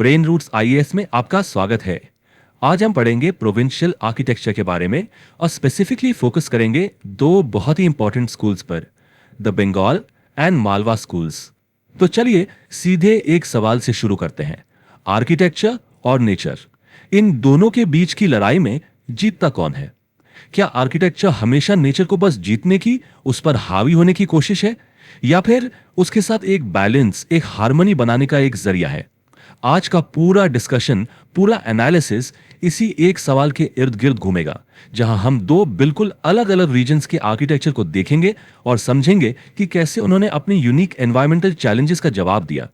Brain roots IAS में आपका स्वागत है। आज हम पढ़ेंगे प्रोविंशियल आर्किटेक्चर के बारे में और स्पेसिफिकली फोकस करेंगे दो बहुत ही इंपॉर्टेंट स्कूल्स पर, the Bengal and Malwa schools. तो चलिए सीधे एक सवाल से शुरू करते हैं। आर्किटेक्चर और नेचर, इन दोनों के बीच की लड़ाई में जीतता कौन है? क्या आर्किटेक्चर हमेशा नेचर को बस जीतने की, उस पर हावी होने की कोशिश है, या फिर उसके साथ एक बैलेंस, एक हार्मनी बनाने का एक जरिया है? आज का पूरा डिस्कशन, पूरा एनालिसिस इसी एक सवाल के इर्द गिर्द घूमेगा, जहां हम दो बिल्कुल अलग अलग रीजन्स के आर्किटेक्चर को देखेंगे और समझेंगे कि कैसे उन्होंने अपनी यूनिक एनवायरमेंटल चैलेंजेस का जवाब दिया।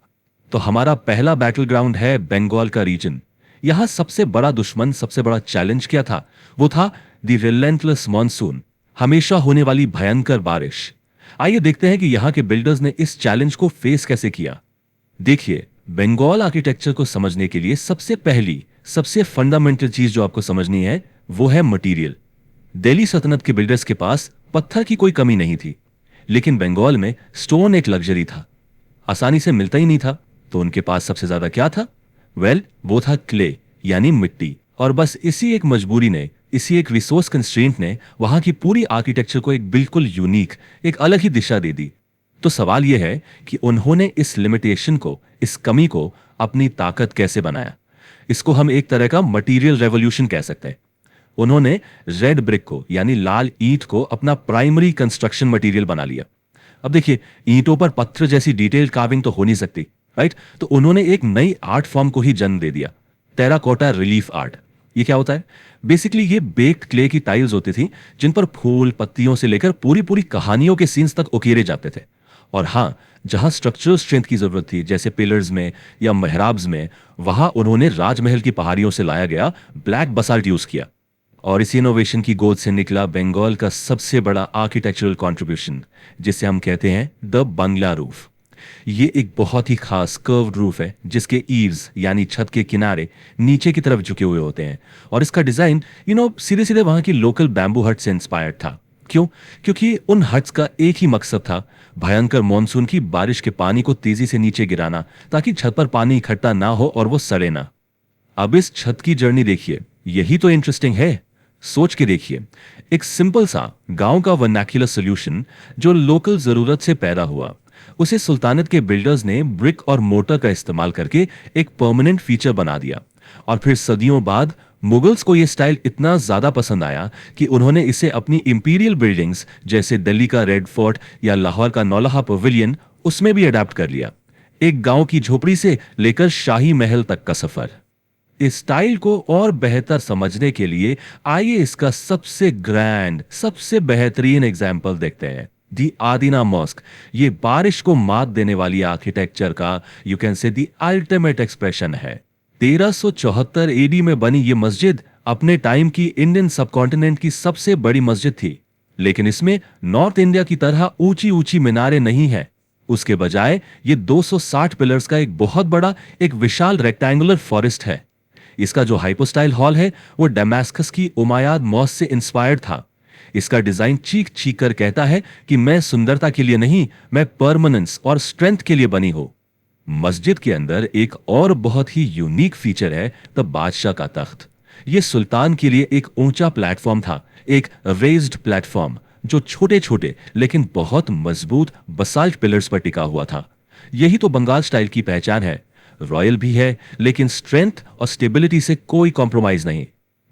तो हमारा पहला बैटल ग्राउंड है बंगाल का रीजन। यहां सबसे बड़ा दुश्मन, सबसे बड़ा चैलेंज क्या था? वो था द रिलेंटलेस मॉनसून, हमेशा होने वाली भयंकर बारिश। आइए देखते हैं कि यहां के बिल्डर्स ने इस चैलेंज को फेस कैसे किया। देखिए, बंगाल आर्किटेक्चर को समझने के लिए सबसे पहली, सबसे फंडामेंटल चीज जो आपको समझनी है वो है मटेरियल। दिल्ली सल्तनत के बिल्डर्स के पास पत्थर की कोई कमी नहीं थी, लेकिन बंगाल में स्टोन एक लग्जरी था, आसानी से मिलता ही नहीं था। तो उनके पास सबसे ज्यादा क्या था? वो था क्ले, यानी मिट्टी। और बस इसी एक मजबूरी ने, इसी एक रिसोर्स कंस्ट्रेंट ने वहां की पूरी आर्किटेक्चर को एक बिल्कुल यूनिक, एक अलग ही दिशा दे दी। तो सवाल यह है कि उन्होंने इस लिमिटेशन को, इस कमी को अपनी ताकत कैसे बनाया? इसको हम एक तरह का मटेरियल रेवोल्यूशन कह सकते हैं। उन्होंने रेड ब्रिक को, यानी लाल ईंट को अपना प्राइमरी कंस्ट्रक्शन मटेरियल बना लिया। अब देखिए, ईंटों पर पत्थर जैसी डिटेल्ड कार्विंग तो हो नहीं सकती, राइट? तो उन्होंने एक नई आर्ट फॉर्म को ही जन्म दे दिया, टेराकोटा रिलीफ आर्ट। ये क्या होता है? बेसिकली ये बेक्ड क्ले की टाइल्स होती थी, जिन पर फूल, पत्तियों से लेकर पूरी पूरी कहानियों के सीन्स तक उकेरे जाते थे। और हां, जहां स्ट्रक्चरल स्ट्रेंथ की जरूरत थी, जैसे पिलर्स में या मेहराब्स में, वहां उन्होंने राजमहल की पहाड़ियों से लाया गया ब्लैक बसाल्ट यूज किया। और इस इनोवेशन की गोद से निकला बंगाल का सबसे बड़ा आर्किटेक्चरल कंट्रीब्यूशन, जिसे हम कहते हैं द बंगला रूफ। ये एक बहुत ही खास कर्व्ड रूफ है, जिसके ईव्स यानी छत के किनारे नीचे की तरफ झुके हुए होते हैं। और इसका डिजाइन सीधे सीधे वहां की लोकल बैम्बू हट से इंस्पायर्ड था। क्यों? क्योंकि उन हट्स का एक ही मकसद था, भयंकर मॉनसून की बारिश के पानी को तेजी से नीचे गिराना, ताकि छत पर पानी इकट्ठा ना हो और वो सड़े ना। अब इस छत की जर्नी देखिए, यही तो इंटरेस्टिंग है। सोच के देखिए, एक सिंपल सा गांव का वर्नाक्युलर सॉल्यूशन जो लोकल जरूरत से पैदा हुआ, उसे सुल्तानत के बिल्डर्स ने ब्रिक और मोटर का इस्तेमाल करके एक परमानेंट फीचर बना दिया। और फिर सदियों बाद मुगल्स को यह स्टाइल इतना ज्यादा पसंद आया कि उन्होंने इसे अपनी इंपीरियल बिल्डिंग्स, जैसे दिल्ली का रेड फोर्ट या लाहौर का नौलहा पवेलियन, उसमें भी अडॉप्ट कर लिया। एक गांव की झोपड़ी से लेकर शाही महल तक का सफर। इस स्टाइल को और बेहतर समझने के लिए आइए इसका सबसे ग्रैंड, सबसे बेहतरीन एग्जाम्पल देखते हैं, दी आदिना मॉस्क। ये बारिश को मात देने वाली आर्किटेक्चर का, you can say, the ultimate expression है। 1374 एडी में बनी ये मस्जिद अपने टाइम की इंडियन सबकॉन्टिनेंट की सबसे बड़ी मस्जिद थी, लेकिन इसमें नॉर्थ इंडिया की तरह ऊंची ऊंची मीनारें नहीं है। उसके बजाय ये 260 पिलर्स का एक बहुत बड़ा, एक विशाल रेक्टेंगुलर फॉरेस्ट है। इसका जो हाइपोस्टाइल हॉल है वो डेमास्कस की उमायाद मॉस्क से इंस्पायर्ड था। इसका डिजाइन चीख चीख कर कहता है कि मैं सुंदरता के लिए नहीं, मैं परमानेंस और स्ट्रेंथ के लिए बनी हूं। मस्जिद के अंदर एक और बहुत ही यूनिक फीचर है, द बादशाह का तख्त। यह सुल्तान के लिए एक ऊंचा प्लेटफॉर्म था, एक रेज्ड प्लेटफॉर्म जो छोटे छोटे लेकिन बहुत मजबूत बसाल्ट पिलर्स पर टिका हुआ था। यही तो बंगाल स्टाइल की पहचान है। रॉयल भी है, लेकिन स्ट्रेंथ और स्टेबिलिटी से कोई कॉम्प्रोमाइज नहीं।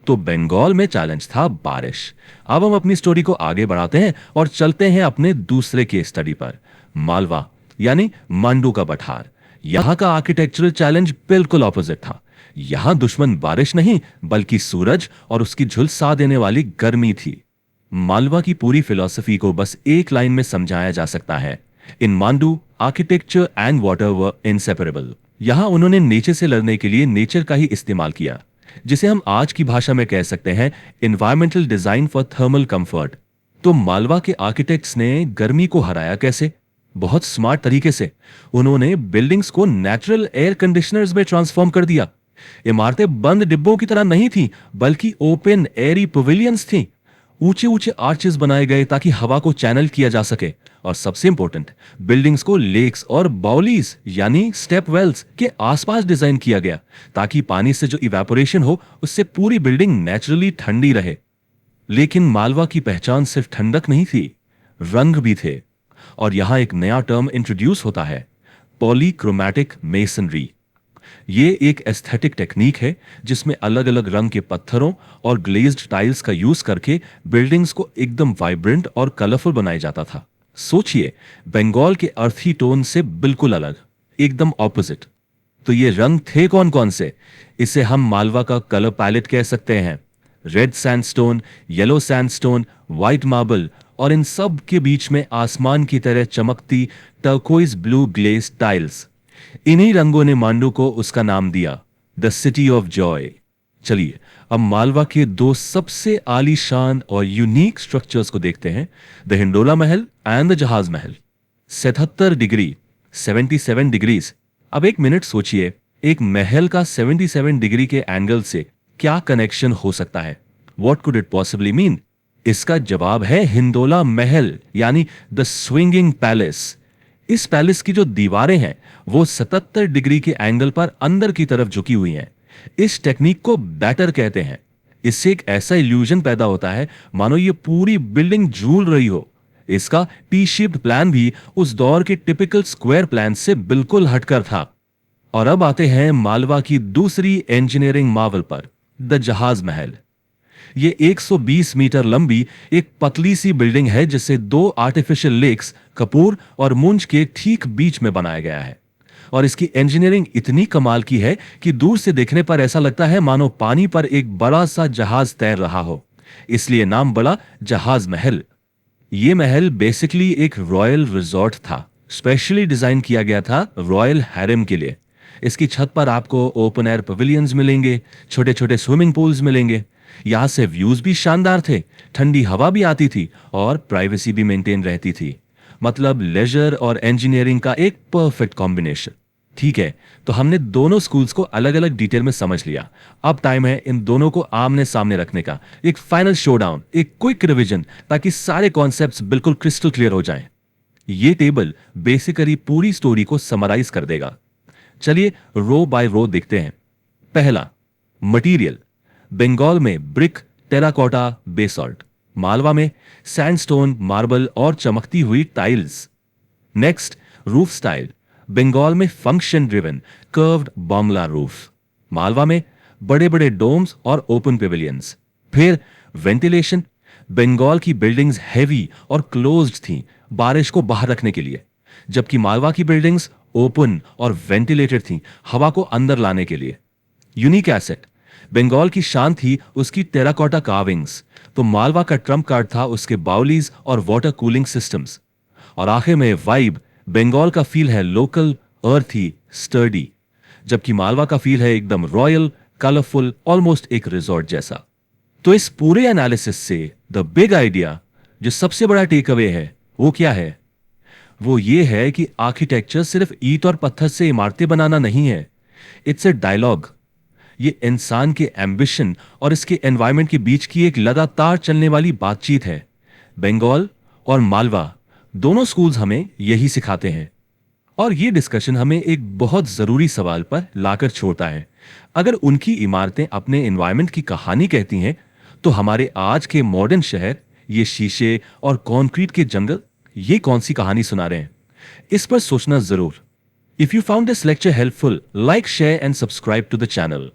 तो बंगाल में चैलेंज था बारिश। अब हम अपनी स्टोरी को आगे बढ़ाते हैं और चलते हैं अपने दूसरे केस स्टडी पर, मालवा यानी मांडू का पठार। यहां का आर्किटेक्चरल चैलेंज बिल्कुल ऑपोजिट था। यहां दुश्मन बारिश नहीं, बल्कि सूरज और उसकी झुलसा देने वाली गर्मी थी। मालवा की पूरी फिलॉसफी को बस एक लाइन में समझाया जा सकता है, in Mandu architecture and water were inseparable. यहां उन्होंने नेचर से लड़ने के लिए नेचर का ही इस्तेमाल किया, जिसे हम आज की भाषा में कह सकते हैं environmental design for thermal comfort. तो मालवा के आर्किटेक्ट्स ने गर्मी को हराया कैसे? बहुत स्मार्ट तरीके से। उन्होंने बिल्डिंग्स को नेचुरल एयर कंडीशनर्स में ट्रांसफॉर्म कर दिया। इमारतें बंद डिब्बों की तरह नहीं थी, बल्कि ओपन एयरी पवेलियंस थी। ऊंचे ऊंचे आर्चेस बनाए गए ताकि हवा को चैनल किया जा सके, और सबसे इंपॉर्टेंट, बिल्डिंग्स को लेक्स और बाउलीज यानी स्टेप वेल्स के आसपास डिजाइन किया गया ताकि पानी से जो इवेपोरेशन हो उससे पूरी बिल्डिंग नेचुरली ठंडी रहे। लेकिन मालवा की पहचान सिर्फ ठंडक नहीं थी, रंग भी थे। और यहां एक नया टर्म इंट्रोड्यूस होता है, पॉलीक्रोमैटिक मेसनरी। ये एक एस्थेटिक टेक्निक है जिसमें अलग अलग रंग के पत्थरों और ग्लेज्ड टाइल्स का यूज करके बिल्डिंग्स को एकदम वाइब्रेंट और कलरफुल बनाया जाता था। सोचिए, बंगाल के अर्थी टोन से बिल्कुल अलग, एकदम ऑपोजिट। तो ये रंग थे कौन कौन से? इसे हम मालवा का कलर पैलेट कह सकते हैं। Red sandstone, yellow sandstone, white marble, और इन सब के बीच में आसमान की तरह चमकती टर्कोइज ब्लू ग्लेज टाइल्स। इन्हीं रंगों ने मांडू को उसका नाम दिया, द सिटी ऑफ जॉय। चलिए अब मालवा के दो सबसे आलीशान और यूनिक स्ट्रक्चर्स को देखते हैं, the Hindola Mahal and the जहाज महल। 77 डिग्री, 77 डिग्रीज। अब एक मिनट सोचिए, एक महल का 77 डिग्री के एंगल से क्या कनेक्शन हो सकता है? What could it possibly mean? इसका जवाब है हिंडोला महल यानी द स्विंगिंग पैलेस। इस पैलेस की जो दीवारें हैं वो 77 डिग्री के एंगल पर अंदर की तरफ झुकी हुई हैं। इस टेक्निक को बैटर कहते हैं। इससे एक ऐसा इल्यूजन पैदा होता है मानो ये पूरी बिल्डिंग झूल रही हो। इसका टी शेप्ड प्लान भी उस दौर के टिपिकल स्क्वायर प्लान से बिल्कुल हटकर था। और अब आते हैं मालवा की दूसरी इंजीनियरिंग मार्वल पर, द जहाज महल। ये 120 मीटर लंबी एक पतली सी बिल्डिंग है जिसे दो आर्टिफिशियल लेक्स कपूर और मुंज के ठीक बीच में बनाया गया है। और इसकी इंजीनियरिंग इतनी कमाल की है कि दूर से देखने पर ऐसा लगता है मानो पानी पर एक बड़ा सा जहाज तैर रहा हो। इसलिए नाम बड़ा जहाज महल। ये महल बेसिकली एक रॉयल रिजॉर्ट था, स्पेशली डिजाइन किया गया था रॉयल हैरम के लिए। इसकी छत पर आपको ओपन एयर पवेलियंस मिलेंगे, छोटे छोटे स्विमिंग पूल्स मिलेंगे। यहां से व्यूज भी शानदार थे, ठंडी हवा भी आती थी और प्राइवेसी भी मेंटेन रहती थी। मतलब लेजर और इंजीनियरिंग का एक परफेक्ट कॉम्बिनेशन। ठीक है, तो हमने दोनों स्कूल्स को अलग अलग डिटेल में समझ लिया। अब टाइम है इन दोनों को आमने सामने रखने का, एक फाइनल शोडाउन, एक क्विक रिवीजन, ताकि सारे कॉन्सेप्ट्स बिल्कुल क्रिस्टल क्लियर हो जाएं। ये टेबल बेसिकली पूरी स्टोरी को समराइज कर देगा। चलिए रो बाय रो देखते हैं। पहला, मटेरियल। बंगाल में ब्रिक, टेराकोटा, बेसॉल्ट। मालवा में सैंडस्टोन, मार्बल और चमकती हुई tiles. Next, roof style. Bengal में function driven curved Bangla roof. Malwa में बड़े बड़े डोम्स और ओपन पेविलियंस। फिर वेंटिलेशन। बंगाल की बिल्डिंग्स हैवी और क्लोज्ड थीं, बारिश को बाहर रखने के लिए, जबकि मालवा की बिल्डिंग्स ओपन और वेंटिलेटेड थीं, हवा को अंदर लाने के लिए। Unique asset. बंगाल की शान थी उसकी टेराकोटा कार्विंग्स, तो मालवा का ट्रम्प कार्ड था उसके बाउलीज और वाटर कूलिंग सिस्टम्स। और आखिर में वाइब। बंगाल का फील है लोकल, अर्थी, स्टर्डी, जबकि मालवा का फील है एकदम रॉयल, कलरफुल, ऑलमोस्ट एक रिजॉर्ट जैसा। तो इस पूरे एनालिसिस से द बिग आइडिया, जो सबसे बड़ा टेक अवे है, वो क्या है? वो ये है कि आर्किटेक्चर सिर्फ ईंट और पत्थर से इमारतें बनाना नहीं है, इट्स ए डायलॉग। ये इंसान के एम्बिशन और इसके एनवायरनमेंट के बीच की एक लगातार चलने वाली बातचीत है। बंगाल और मालवा दोनों स्कूल्स हमें यही सिखाते हैं। और ये डिस्कशन हमें एक बहुत जरूरी सवाल पर लाकर छोड़ता है। अगर उनकी इमारतें अपने एनवायरनमेंट की कहानी कहती हैं, तो हमारे आज के मॉडर्न शहर, ये शीशे और कंक्रीट के जंगल, ये कौन सी कहानी सुना रहे हैं? इस पर सोचना जरूर। If you found this lecture helpful, like, share and subscribe to the channel.